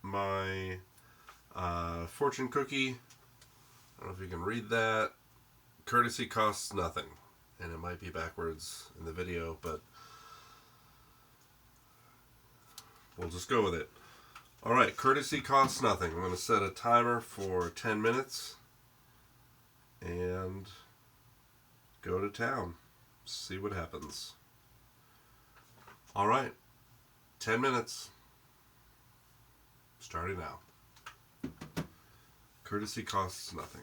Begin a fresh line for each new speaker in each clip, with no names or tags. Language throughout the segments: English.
my fortune cookie. I don't know if you can read that. Courtesy costs nothing. And it might be backwards in the video, but we'll just go with it. Alright, courtesy costs nothing. I'm going to set a timer for 10 minutes and go to town. See what happens. Alright, 10 minutes. Starting now. Courtesy costs nothing.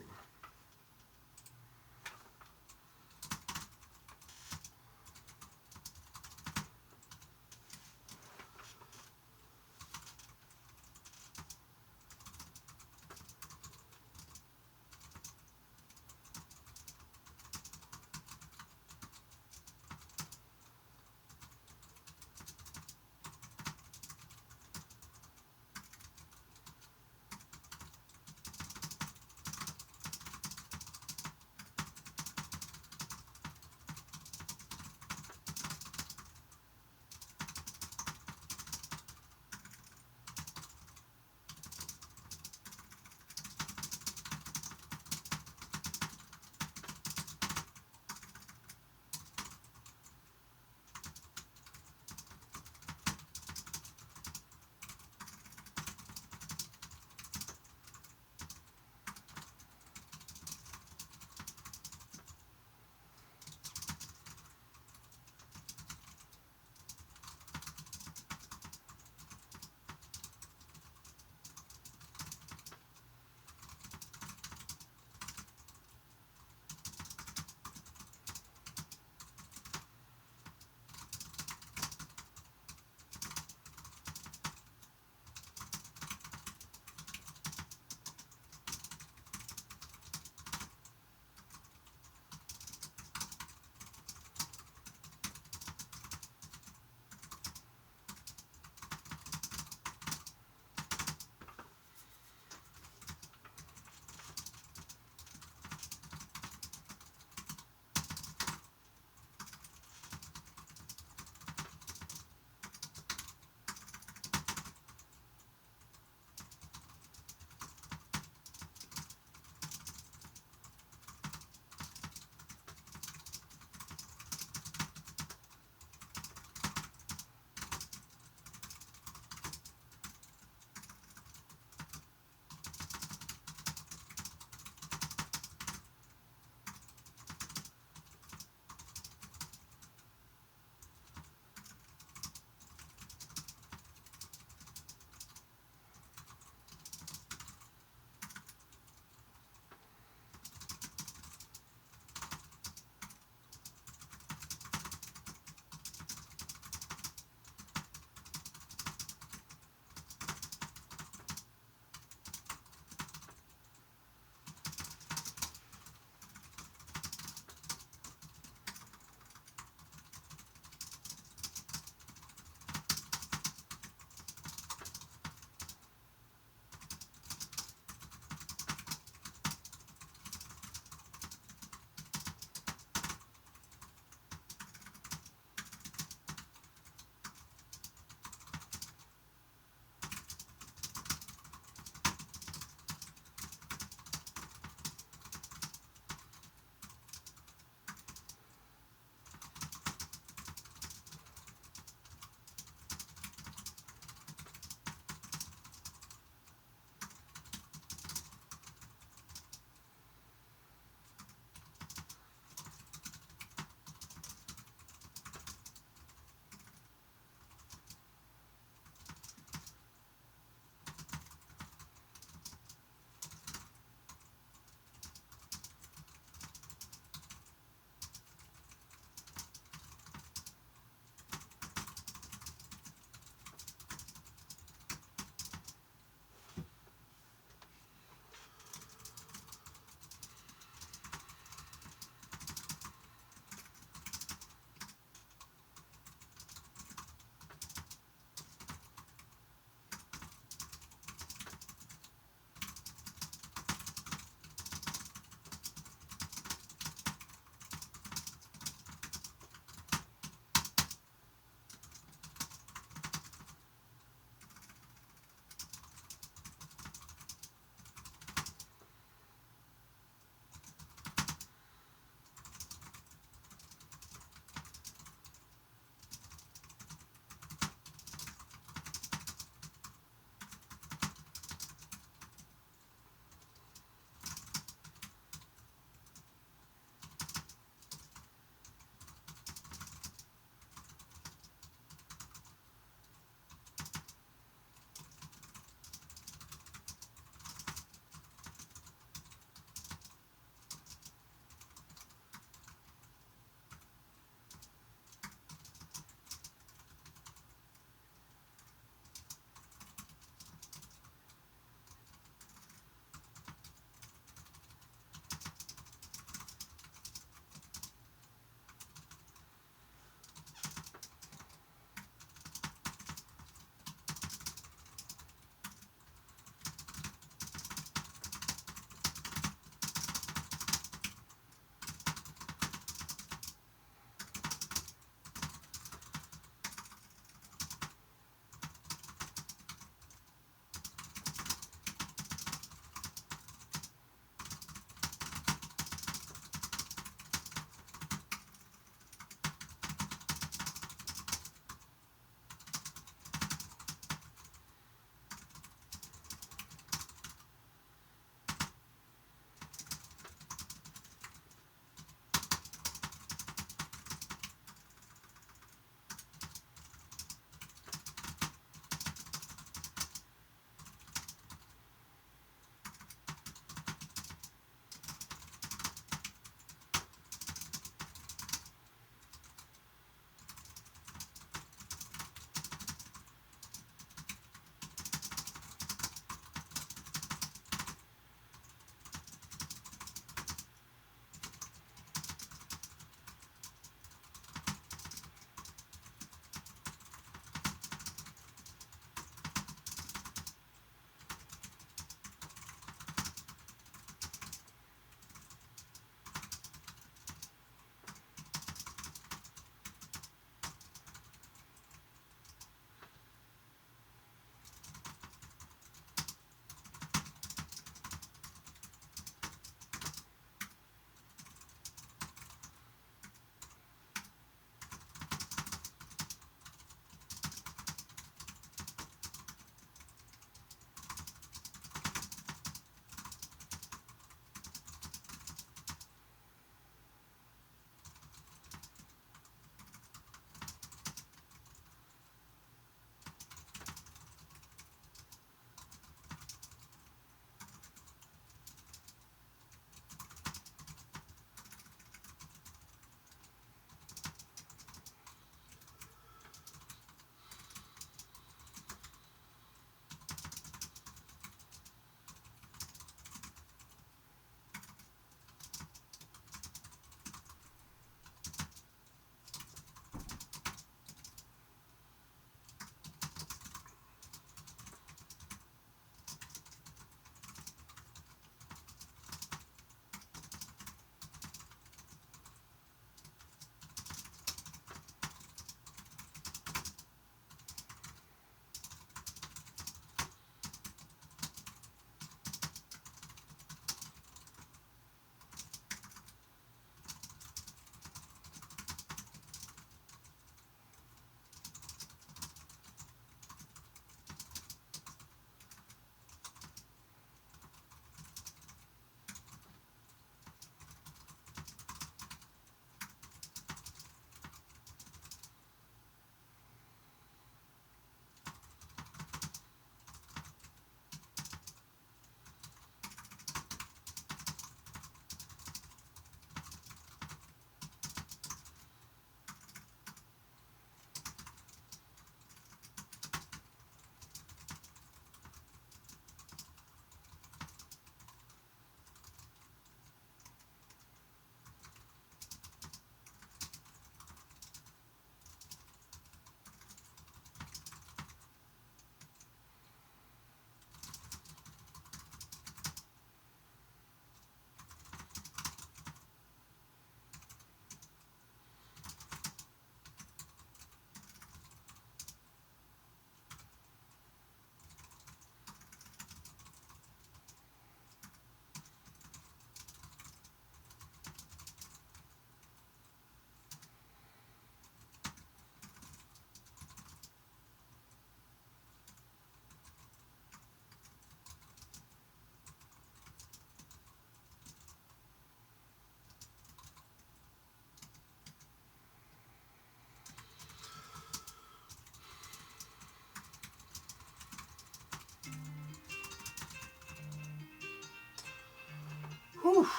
Whew.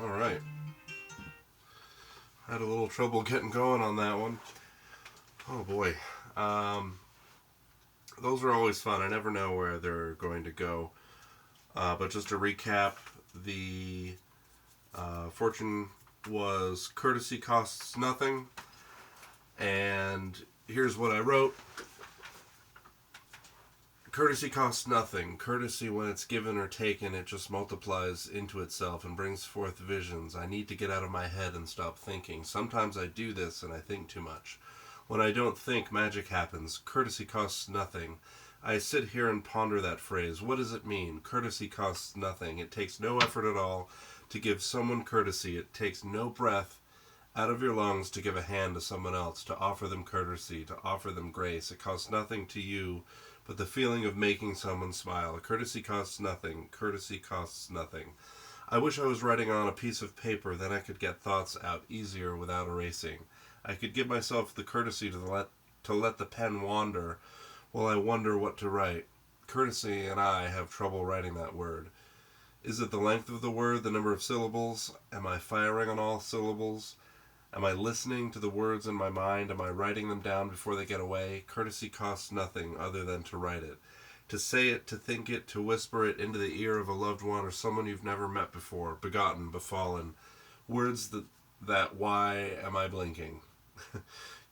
All right. Had a little trouble getting going on that one. Oh boy. Those are always fun. I never know where they're going to go. But just to recap, the fortune was courtesy costs nothing. And here's what I wrote. Courtesy costs nothing. Courtesy, when it's given or taken, it just multiplies into itself and brings forth visions. I need to get out of my head and stop thinking. Sometimes I do this and I think too much. When I don't think, magic happens. Courtesy costs nothing. I sit here and ponder that phrase. What does it mean? Courtesy costs nothing. It takes no effort at all to give someone courtesy. It takes no breath out of your lungs to give a hand to someone else, to offer them courtesy, to offer them grace. It costs nothing to you but the feeling of making someone smile. Courtesy costs nothing. Courtesy costs nothing. I wish I was writing on a piece of paper, then I could get thoughts out easier without erasing. I could give myself the courtesy to let the pen wander while I wonder what to write. Courtesy and I have trouble writing that word. Is it the length of the word, the number of syllables? Am I firing on all syllables? Am I listening to the words in my mind? Am I writing them down before they get away? Courtesy costs nothing other than to write it. To say it, to think it, to whisper it into the ear of a loved one or someone you've never met before. Begotten, befallen. Words that why am I blinking?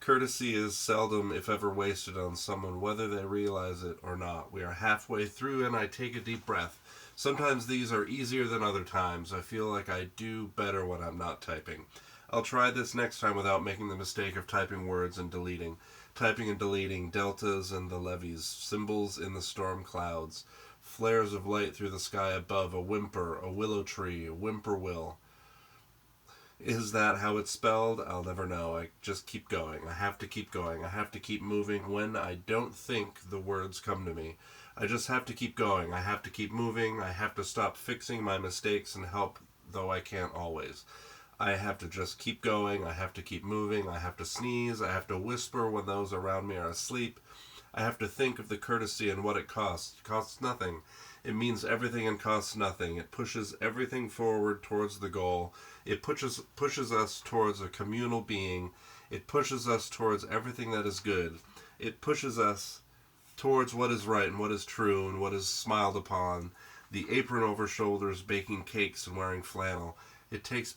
Courtesy is seldom, if ever, wasted on someone, whether they realize it or not. We are halfway through and I take a deep breath. Sometimes these are easier than other times. I feel like I do better when I'm not typing. I'll try this next time without making the mistake of typing words and deleting. Typing and deleting, deltas and the levees, symbols in the storm clouds, flares of light through the sky above, a whimper, a willow tree, a whimperwill. Is that how it's spelled? I'll never know. I just keep going. I have to keep going. I have to keep moving. When I don't think, the words come to me. I just have to keep going. I have to keep moving. I have to stop fixing my mistakes and help, though I can't always. I have to just keep going. I have to keep moving. I have to sneeze. I have to whisper when those around me are asleep. I have to think of the courtesy and what it costs. It costs nothing. It means everything and costs nothing. It pushes everything forward towards the goal. It pushes us towards a communal being. It pushes us towards everything that is good. It pushes us towards what is right and what is true and what is smiled upon. The apron over shoulders, baking cakes and wearing flannel. It takes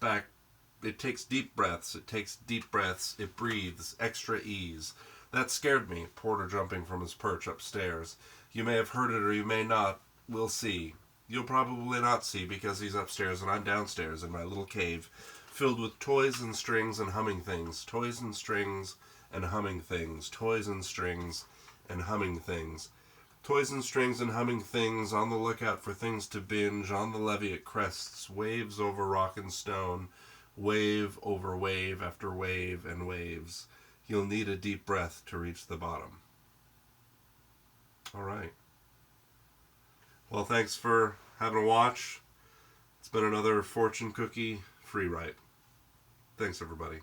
deep breaths. It takes deep breaths. It breathes extra ease. That scared me, Porter jumping from his perch upstairs. You may have heard it or you may not. We'll see. You'll probably not see because he's upstairs and I'm downstairs in my little cave, filled with toys and strings and humming things. Toys and strings and humming things. Toys and strings and humming things. Toys and strings and humming things, on the lookout for things to binge. On the levee it crests, waves over rock and stone, wave over wave after wave and waves. You'll need a deep breath to reach the bottom. All right. Well, thanks for having a watch. It's been another fortune cookie free write. Thanks, everybody.